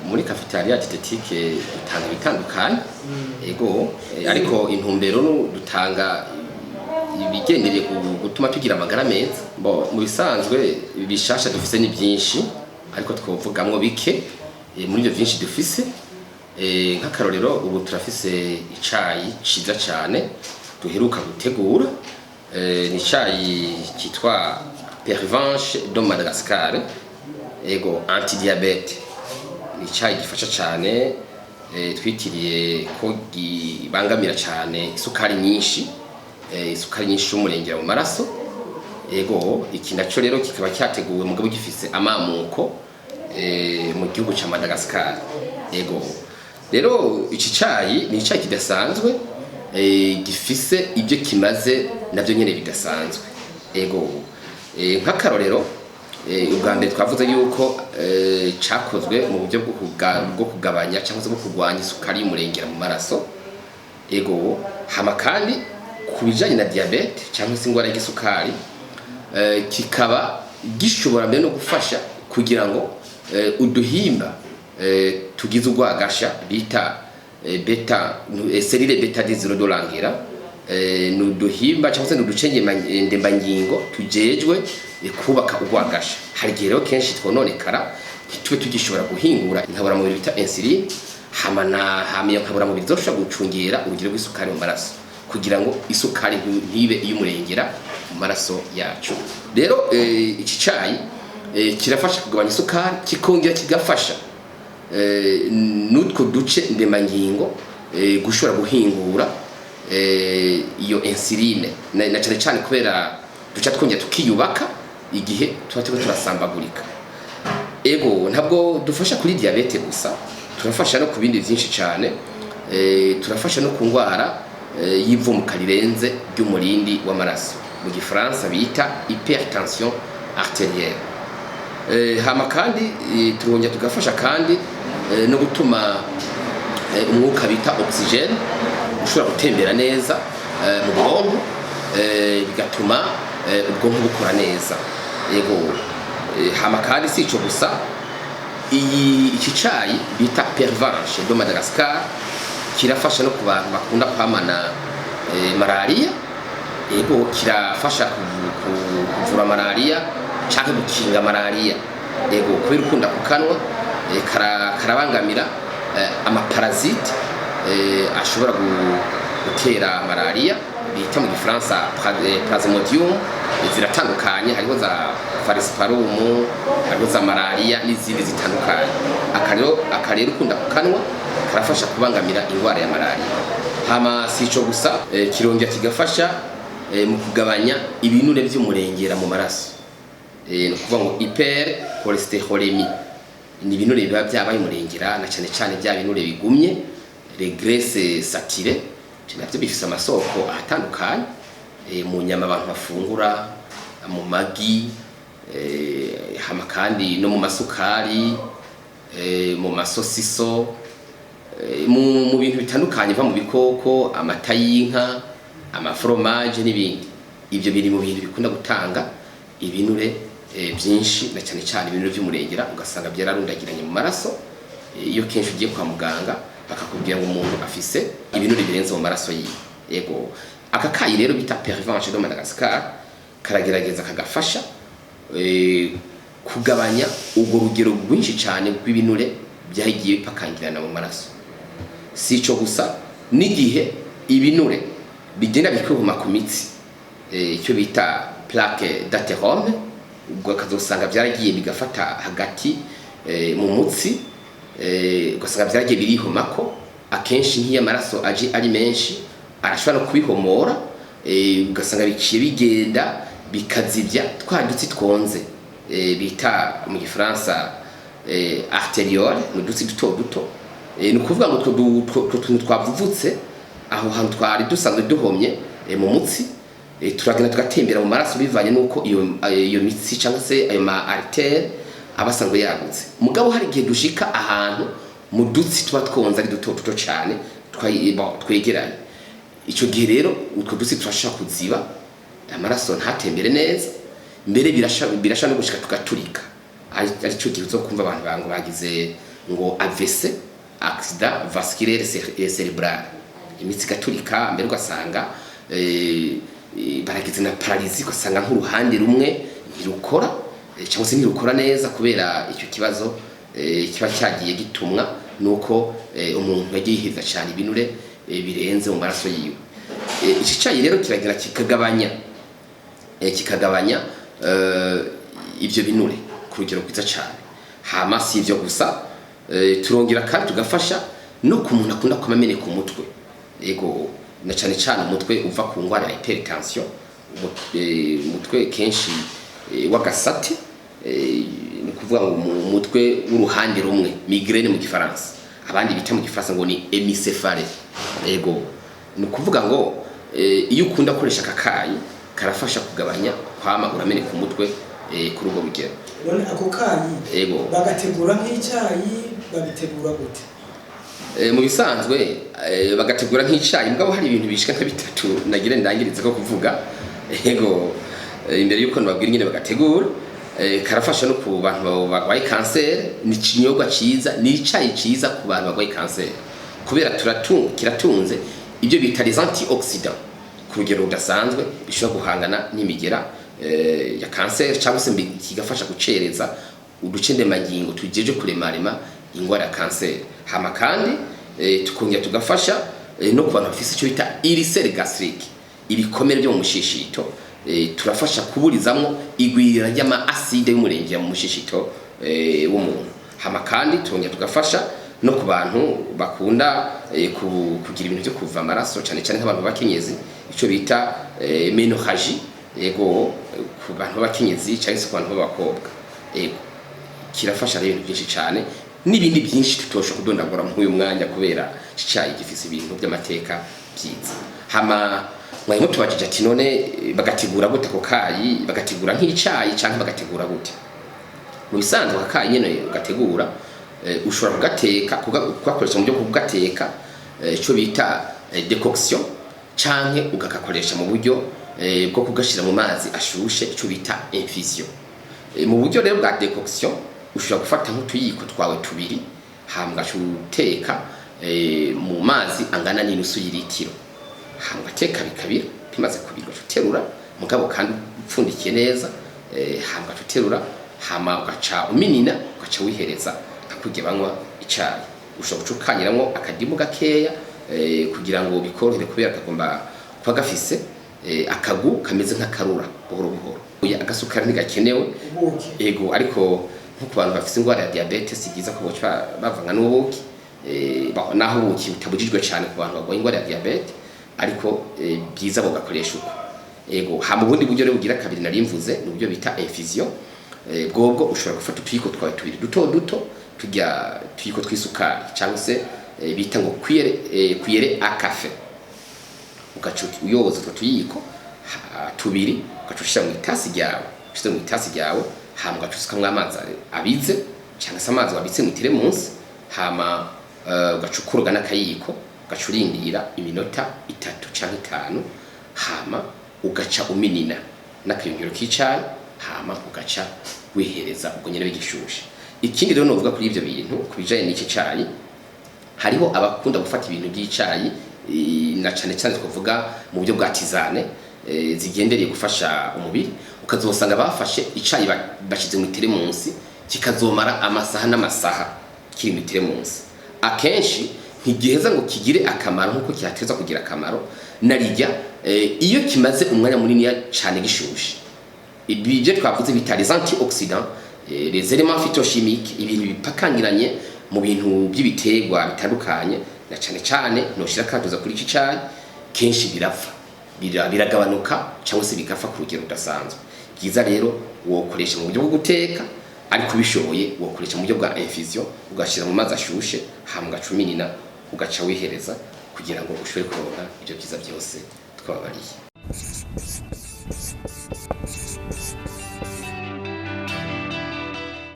muri cafetaria dietetique dutanga bitandukanye ego ariko intumbero dutanga ibigendereye gutuma tugira amagara meza mu bisanzwe bishasha dufise ni byinshi ariko twovugamwo bike muri byo byinshi dufise nk'akarorero ubu turafise icayi ciza cyane duheruka gutegura ni icayi kitwa Pervenche de Madagascar ego anti-diabète ni icayi gifasha cyane twitiriye ko gibangamira cyane isukari nyinshi y'umurengera mu maraso ego iki naco rero kikaba cyateguwe mugabo gifise amamuko mu gihugu ca Madagascar ego rero iki cayi ni icayi kidasanzwe gifise ibyo kimaze navyo nyene bidasanzwe ego nk'akarorero ubwa mbere twavuze yuko cakozwe mu buryo bwo kugabanya cyangwa se bwo kurwanya isukari y'umurengera mu maraso ego hama kandi ku bijanye na diabete cyangwa se ingwara y'isukari kikaba gishobora mbere no gufasha kugira ngo uduhimba tugize urwagasha bita selile beta desirodorangira nuduhimba cyangwa se nuducenge ndembangingo tujejwe kubaka urwagasha hari gihe rero kenshi twononekara tube tugishobora guhingura intabura mubiri bita insuline hamiyo nkabura mubiri zoshobora gucungera urugero rw'isukari mu maraso kugira ngo isukari ntibe iy'umurengera mu maraso yacu rero iki cayi kirafasha kugabanya isukari kikongera kigafasha n'utwo duce ndemangingo gushobora guhingura iyo insuline na cyane cyane kubera duca twongera tukiyubaka igihe tuba turiko turasambagurika ego ntabwo dufasha kuri diabete gusa turafasha no ku bindi byinshi cyane turafasha no ku ngwara y'ivumuka rirenze ry'umurindi w'amaraso mu gifaransa bita hypertension artérielle hama kandi turongera tugafasha kandi no gutuma umwuka bita oxygene ushobora gutembera neza mu bwonko bigatuma ubwonko bukora neza yego hama kandi si ico gusa iki cayi bita Pervenche de Madagascar kirafasha no ku bantu bakunda kwamana malaria yego kirafasha kuvura malaria cyangwa gukinga malaria yego kubera ukunda kukanwa karabangamira amaparasite ashobora gutera malaria bita mu gifaransa Plasmodium ziratandukanye hariho za Falciparum hariho za malaria n'izindi zitandukanye akarero ukunda kukanwa karafasha kubangamira indwara ya malaria hama sico gusa kirongera kigafasha mu kugabanya ibinure by'umurengera mu maraso no kuvuga ngo hypercholestérolémie ni ibinure biba byabaye umurengera na cyane cyane bya binure bigumye les graisses saturées navyo bifise amasoko atandukanye mu nyama abantu bafungura mu magi hama kandi no mu masukari mu masosiso mu bintu bitandukanye va mu bikoko amata y'inka amafromage n'ibindi ivyo biri mu bintu bikunda gutanga ibinure byinshi na cyane cyane ibinure by'umurengera ugasanga byararundagiranye mu maraso iyo kenshi ugiye kwa muganga bakakubwira ngo umuntu afise ibinure birenze mu maraso yiwe yego aka kayi rero bita Pervenche de Madagascar karagerageza kagafasha kugabanya ubwo rugero rwinshi cyane rw'ibinure byagiye bipakangirana mu maraso si ico gusa n'igihe ibinure bigenda bikuma ku mitsi icyo bita plaque d'athérome ubwo kazosanga byaragiye bigafata hagati mu mutsi ugasanga byaragiye birihomako akenshi nk'iyo amaraso aje ari menshi arashobora no kubihomora ugasanga biciye bigenda bikazibya twadutsi twonze bita mu gifaransa arteriole n'udutsi duto ni ukuvuga ngo utwo twavuvutse aho hantu twari dusanzwe duhomye mu mutsi turagenda tugatembera mu maraso bivanye nuko iyo mitsi cyangwa se ayo ma artère abasanzwe yagutse mugabo hari gihe dushika ahantu mu dutsi tuba twonze ari duto cyane twegeranye ico gihe rero utwo dutsi turashaka kuziba amaraso ntatembere neza mbere birasha no gushika tugaturika ari cyo gihe uzokumva abantu bango bagize ngo AVC, accident vasculaire cérébral, imitsi gaturika, mbere ugasanga baragize na paralysie, ugasanga nk'uruhande rumwe ntirukora cyangwa se ntirukora neza kubera icyo kibazo kiba cyagiye gitumwa nuko umuntu yagiye yihiza cyane ibinure birenze mu maraso yiwe. Iki cyayi rero kiragira kikagabanya ibyo binure ku rugero rwiza cyane. Hama si ibyo gusa, turongera kandi tugafasha no ku muntu akunda kumameneka umutwe, yego na cyane cyane umutwe uva ku ndwara ya hypertension, umutwe kenshi w'agasate, ni kuvuga ngo umutwe w'uruhande rumwe, migraine mu gifaransa, abandi bita mu gifaransa ngo ni hémicéphale. Yego ni kuvuga ngo iyo ukunda koresha akakayi karafasha kugabanya kwama urameneka umutwe kuri ubwo rugero. None ako kayi yego bagategura nk'icyayi, babitegura gute? Mu bisanzwe bagategura nk'icyayi, mugabo hari ibintu bishika nka bitatu nagire ndangiriza ko kuvuga. Yego imbere yuko nababwira nyine bagategura, karafasha no ku bantu barwaye cancer, ni kinyobwa cyiza, ni icyayi cyiza ku bantu barwaye cancer kubera kiratunze ibyo bita les antioxydants ku rugero rudasanzwe bishobora guhangana n'imigera ya cancer, cyangwa se kigafasha gucereza uduce ndemangingo tugejeje kuremarema ingwara ya cancer. Hama kandi tukongera tugafasha no ku bantu bafite icyo bita ulcère gastrique, ibikomere byo mu mushishito, turafasha kuburizamwo igwirira ry'ama acide y'umurenge mu mushishito w'umuntu. Hama kandi turongera tugafasha no ku bantu bakunda kugira ibintu byo kuva amaraso, cyane cyane nk'abantu bakenyezi, icyo bita ménorrhagie, yego ku bantu bakenyezi cyangwa se ku bantu b'abakobwa. Yego kirafasha ibintu byinshi cyane, n'ibindi byinshi tutosha kudondagura mu uyu mwanya kubera icyayi gifise ibintu by'amateka byiza. Hama mwari mutubajije ati none bagategura gute ako kayi, bagategura nk'icyayi cyangwa bagategura gute? Mu bisanzwe akayi nyene ugategura, ushobora kugateka kugakoresha mu byo kugateka, cyo bita décoction, canke ugakakoresha mu buryo bwo kugashira mu mazi ashushe, cyo bita infusion. Mu buryo rero bwa décoction ushobora gufata nk'utuyiko twawe tubiri, hambwa uteka mu mazi angana n'inusu y'ilitiro, hambwa teka bikabira, bimaze kubira uterura mugabo kandi upfundikiye neza, hambwa uterura, hama ugaca uminina, ugaca wihereza akujye banywa icyayi. Ushobora gucukanyiramo akadimu gakeya kugira ngo bikorohere kubera kagomba kuba gafise akagu kameze nk'akarura buhoro buhoro. Agasukari ntigakenewe, yego, ariko nko ku bantu bafite indwara ya diabete si byiza ko bavanga n'ubuki, naho ubuki butabujijwe cyane ku bantu barwaye indwara ya diabete, ariko byiza bugakoresha uko. Yego hama ubundi buryo rero bugira kabiri nari mvuze, ni uburyo bita infusion. Bwobwo ushobora gufata utuyiko twawe tubiri duto tujya tuyiko twisukari, cyangwa se bita ngo cuillère à café, ugaca uyoboza utwo tuyiko tubiri, ugaca ushyira mu itasi ryawe, ushyira mu itasi ryawe, hama ugaca usukamwo amazi abize cyangwa se amazi wabitse mu teremusi, hama ugaca ukuruga n'akayiko, ugaca urindira iminota 3 cyangwa 5, hama ugaca uminina n'akayungiro k'icyayi, hama ugaca wihereza ubwo nyene bigishushe. Ikindi rero novuga kuri ibyo bintu kubijanye n'iki cyayi, hariho abakunda gufata ibintu by'icyayi na cyane cyane twavuga mu buryo bwa tisane zigendereye gufasha umubiri, ukazosanga bafashe icyayi bashize mu teremusi kikazomara amasaha n'amasaha kiri mu teremusi. Akenshi ntigiheza ngo kigire akamaro nkuko kihateza kugira akamaro narijya iyo kimaze umwanya munini cyane gishushe. Ibi byo twavuze bita les antioxydants, les éléments phytochimiques, ibintu bipakangiranye mu bintu by'ibiterwa bitandukanye, na cyane cyane noshira kaduza kuri iki cyayi, kenshi biragabanuka cyangwa se bigapfa ku rugero rudasanzwe. Byiza rero wokoresha mu buryo bwo guteka, ariko bishoboye wokoresha mu buryo bwa infusion, ugashyira mu mazi ashushe, hama ugaca uminina, ugaca wihereza kugira ngo ushobore kuronka ibyo byiza byose twababariye.